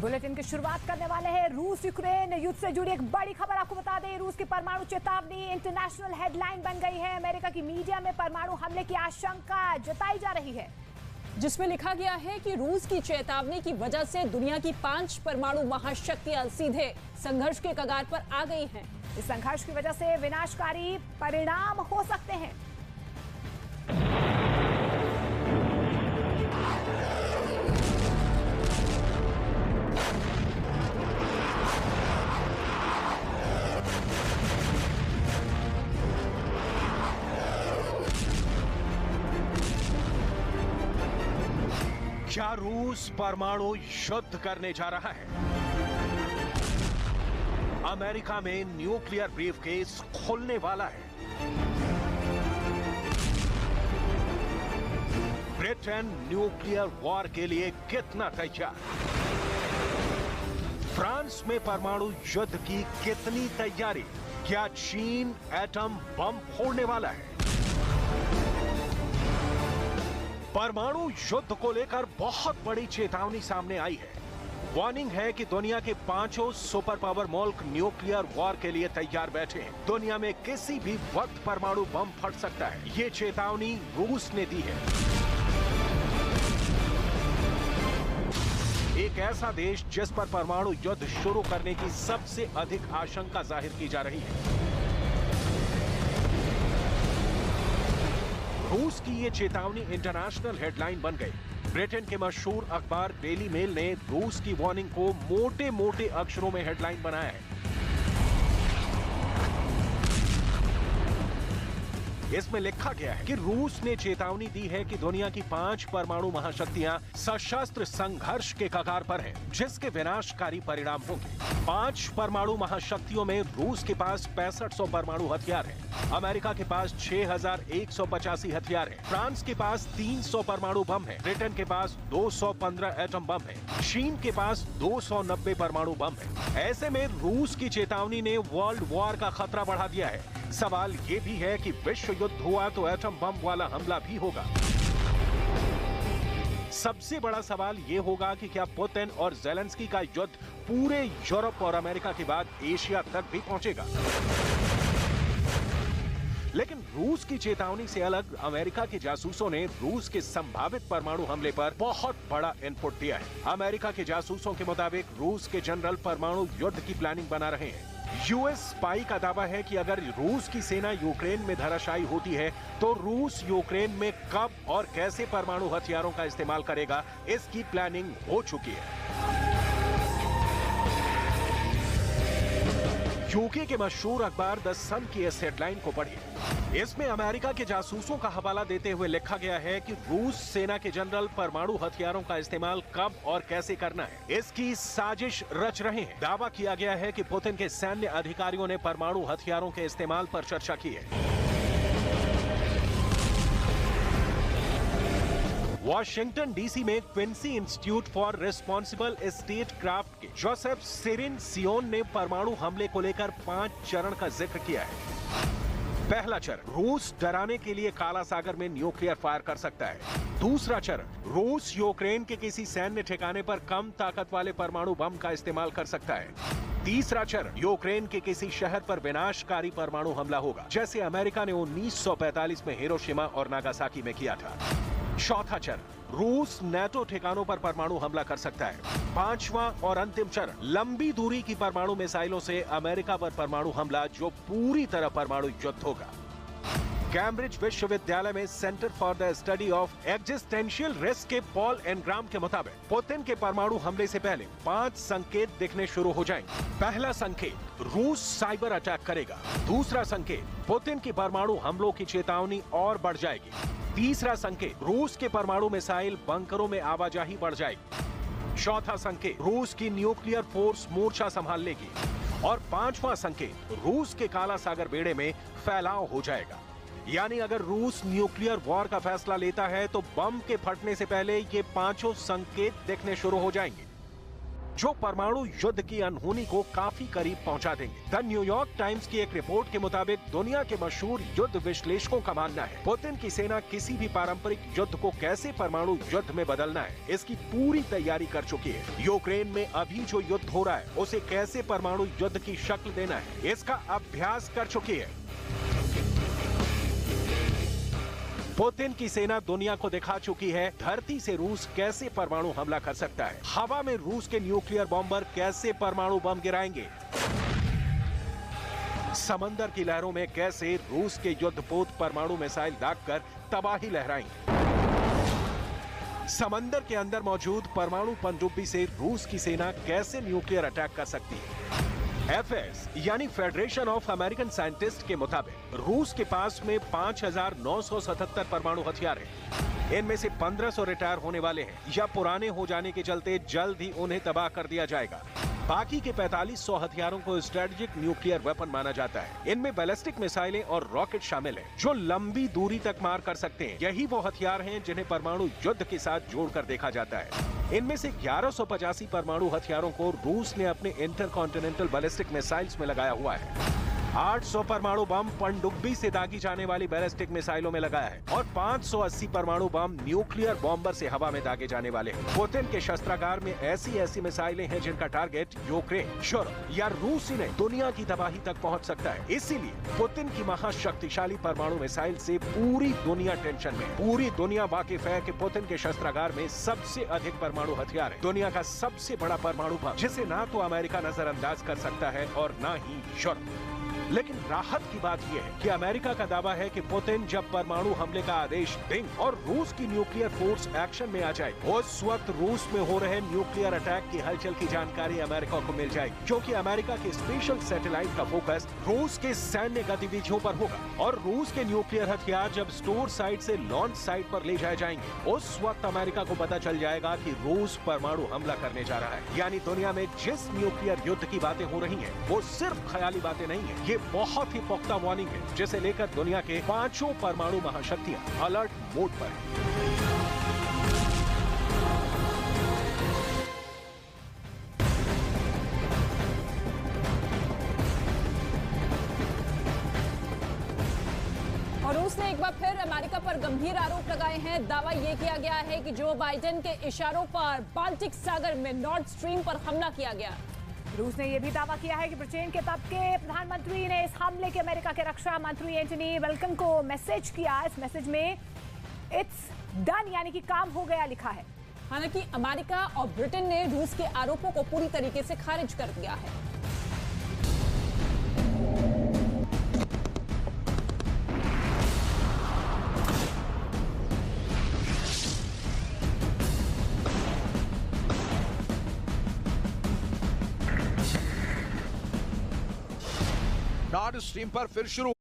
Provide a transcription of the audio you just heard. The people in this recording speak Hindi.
बुलेटिन की शुरुआत करने वाले हैं रूस यूक्रेन युद्ध से जुड़ी एक बड़ी खबर आपको बता दें। रूस की परमाणु चेतावनी इंटरनेशनल हेडलाइन बन गई है। अमेरिका की मीडिया में परमाणु हमले की आशंका जताई जा रही है, जिसमें लिखा गया है कि रूस की चेतावनी की वजह से दुनिया की 5 परमाणु महाशक्तियां सीधे संघर्ष के कगार पर आ गई हैं। इस संघर्ष की वजह से विनाशकारी परिणाम हो सकते हैं। क्या रूस परमाणु युद्ध करने जा रहा है? अमेरिका में न्यूक्लियर ब्रीफकेस खुलने वाला है। ब्रिटेन न्यूक्लियर वॉर के लिए कितना तैयार? फ्रांस में परमाणु युद्ध की कितनी तैयारी? क्या चीन एटम बम फोड़ने वाला है? परमाणु युद्ध को लेकर बहुत बड़ी चेतावनी सामने आई है। वार्निंग है कि दुनिया के 5 सुपर पावर मुल्क न्यूक्लियर वॉर के लिए तैयार बैठे हैं। दुनिया में किसी भी वक्त परमाणु बम फट सकता है। ये चेतावनी रूस ने दी है। एक ऐसा देश जिस पर परमाणु युद्ध शुरू करने की सबसे अधिक आशंका जाहिर की जा रही है। रूस की ये चेतावनी इंटरनेशनल हेडलाइन बन गई। ब्रिटेन के मशहूर अखबार डेली मेल ने रूस की वार्निंग को मोटे मोटे अक्षरों में हेडलाइन बनाया है। इसमें लिखा गया है कि रूस ने चेतावनी दी है कि दुनिया की 5 परमाणु महाशक्तियां सशस्त्र संघर्ष के कगार पर हैं, जिसके विनाशकारी परिणाम होंगे। 5 परमाणु महाशक्तियों में रूस के पास 6500 परमाणु हथियार हैं, अमेरिका के पास 6185 हथियार हैं, फ्रांस के पास 300 परमाणु बम हैं, ब्रिटेन के पास 215 एटम बम हैं, चीन के पास 290 परमाणु बम हैं। ऐसे में रूस की चेतावनी ने वर्ल्ड वॉर का खतरा बढ़ा दिया है। सवाल ये भी है कि विश्व युद्ध हुआ तो एटम बम वाला हमला भी होगा। सबसे बड़ा सवाल ये होगा कि क्या पुतिन और ज़ेलेंस्की का युद्ध पूरे यूरोप और अमेरिका के बाद एशिया तक भी पहुंचेगा। लेकिन रूस की चेतावनी से अलग अमेरिका के जासूसों ने रूस के संभावित परमाणु हमले पर बहुत बड़ा इनपुट दिया है। अमेरिका के जासूसों के मुताबिक रूस के जनरल परमाणु युद्ध की प्लानिंग बना रहे हैं। यूएस स्पाई का दावा है कि अगर रूस की सेना यूक्रेन में धराशायी होती है तो रूस यूक्रेन में कब और कैसे परमाणु हथियारों का इस्तेमाल करेगा, इसकी प्लानिंग हो चुकी है। यूके के मशहूर अखबार द सन की इस हेडलाइन को पढ़िए। इसमें अमेरिका के जासूसों का हवाला देते हुए लिखा गया है कि रूस सेना के जनरल परमाणु हथियारों का इस्तेमाल कब और कैसे करना है, इसकी साजिश रच रहे हैं। दावा किया गया है कि पुतिन के सैन्य अधिकारियों ने परमाणु हथियारों के इस्तेमाल पर चर्चा की है। वॉशिंगटन डीसी में Quincy Institute for Responsible statecraft के जोसेफ सिरिन सियोन ने परमाणु हमले को लेकर 5 चरण का जिक्र किया है। पहला चरण, रूस डराने के लिए काला सागर में न्यूक्लियर फायर कर सकता है। दूसरा चरण, रूस यूक्रेन के किसी सैन्य ठिकाने पर कम ताकत वाले परमाणु बम का इस्तेमाल कर सकता है। तीसरा चरण, यूक्रेन के किसी शहर पर विनाशकारी परमाणु हमला होगा, जैसे अमेरिका ने 1945 में हिरोशिमा और नागासाकी में किया था। चौथा चरण, रूस नेटो ठिकानों पर परमाणु हमला कर सकता है। पांचवां और अंतिम चरण, लंबी दूरी की परमाणु मिसाइलों से अमेरिका पर परमाणु हमला, जो पूरी तरह परमाणु युद्ध होगा। कैम्ब्रिज विश्वविद्यालय में centre for the study of existential risk के पॉल एनग्राम के मुताबिक पुतिन के परमाणु हमले से पहले 5 संकेत दिखने शुरू हो जाएंगे। पहला संकेत, रूस साइबर अटैक करेगा। दूसरा संकेत, पुतिन की परमाणु हमलों की चेतावनी और बढ़ जाएगी। तीसरा संकेत, रूस के परमाणु मिसाइल बंकरों में आवाजाही बढ़ जाएगी। चौथा संकेत, रूस की न्यूक्लियर फोर्स मोर्चा संभाल लेगी। और 5वां संकेत, रूस के काला सागर बेड़े में फैलाव हो जाएगा। यानी अगर रूस न्यूक्लियर वॉर का फैसला लेता है तो बम के फटने से पहले ये 5 संकेत दिखने शुरू हो जाएंगे। जो परमाणु युद्ध की अनहोनी को काफी करीब पहुंचा देंगे। द न्यूयॉर्क टाइम्स की एक रिपोर्ट के मुताबिक दुनिया के मशहूर युद्ध विश्लेषकों का मानना है पुतिन की सेना किसी भी पारंपरिक युद्ध को कैसे परमाणु युद्ध में बदलना है, इसकी पूरी तैयारी कर चुकी है। यूक्रेन में अभी जो युद्ध हो रहा है उसे कैसे परमाणु युद्ध की शक्ल देना है, इसका अभ्यास कर चुकी है। पुतिन की सेना दुनिया को दिखा चुकी है धरती से रूस कैसे परमाणु हमला कर सकता है, हवा में रूस के न्यूक्लियर बॉम्बर कैसे परमाणु बम गिराएंगे, समंदर की लहरों में कैसे रूस के युद्धपोत परमाणु मिसाइल दागकर तबाही लहराएंगे, समंदर के अंदर मौजूद परमाणु पनडुब्बी से रूस की सेना कैसे न्यूक्लियर अटैक कर सकती है। FS यानी फेडरेशन ऑफ अमेरिकन साइंटिस्ट के मुताबिक रूस के पास में 5,977 परमाणु हथियार हैं। इनमें से 1,500 रिटायर होने वाले हैं या पुराने हो जाने के चलते जल्द ही उन्हें तबाह कर दिया जाएगा। बाकी के 4,500 हथियारों को स्ट्रेटेजिक न्यूक्लियर वेपन माना जाता है। इनमें बैलिस्टिक मिसाइलें और रॉकेट शामिल हैं, जो लंबी दूरी तक मार कर सकते हैं। यही वो हथियार हैं जिन्हें परमाणु युद्ध के साथ जोड़कर देखा जाता है। इनमें से 1185 परमाणु हथियारों को रूस ने अपने इंटरकॉन्टिनेंटल बैलिस्टिक मिसाइल्स में लगाया हुआ है। 800 परमाणु बम पनडुब्बी से दागी जाने वाली बैलिस्टिक मिसाइलों में लगाया है और 580 परमाणु बम न्यूक्लियर बॉम्बर से हवा में दागे जाने वाले हैं। पुतिन के शस्त्रागार में ऐसी मिसाइलें हैं जिनका टारगेट यूक्रेन, यूरोप या रूस ही नहीं दुनिया की तबाही तक पहुंच सकता है। इसीलिए पुतिन की महाशक्तिशाली परमाणु मिसाइल से पूरी दुनिया टेंशन में। पूरी दुनिया वाकिफ है कि पुतिन के शस्त्रागार में सबसे अधिक परमाणु हथियार है, दुनिया का सबसे बड़ा परमाणु बम, जिसे ना तो अमेरिका नजरअंदाज कर सकता है और ना ही यूरोप। लेकिन राहत की बात यह है कि अमेरिका का दावा है कि पुतिन जब परमाणु हमले का आदेश देंगे और रूस की न्यूक्लियर फोर्स एक्शन में आ जाए, उस वक्त रूस में हो रहे न्यूक्लियर अटैक की हलचल की जानकारी अमेरिका को मिल जाएगी, क्योंकि अमेरिका के स्पेशल सैटेलाइट का फोकस रूस के सैन्य गतिविधियों पर होगा और रूस के न्यूक्लियर हथियार जब स्टोर साइट से लॉन्च साइट पर ले जाए जाएंगे, उस वक्त अमेरिका को पता चल जाएगा कि रूस परमाणु हमला करने जा रहा है। यानी दुनिया में जिस न्यूक्लियर युद्ध की बातें हो रही हैं, वो सिर्फ ख्याली बातें नहीं है, ये बहुत ही पुख्ता वार्निंग है, जिसे लेकर दुनिया के 5 परमाणु महाशक्तियां अलर्ट मोड पर हैं। और रूस ने एक बार फिर अमेरिका पर गंभीर आरोप लगाए हैं। दावा यह किया गया है कि जो बाइडेन के इशारों पर बाल्टिक सागर में नॉर्थ स्ट्रीम पर हमला किया गया। रूस ने यह भी दावा किया है कि ब्रिटेन के तब के प्रधानमंत्री ने इस हमले के अमेरिका के रक्षा मंत्री एंटनी ब्लिंकन को मैसेज किया। इस मैसेज में इट्स डन यानी कि काम हो गया लिखा है। हालांकि अमेरिका और ब्रिटेन ने रूस के आरोपों को पूरी तरीके से खारिज कर दिया है। नॉर्थ स्ट्रीम पर फिर शुरू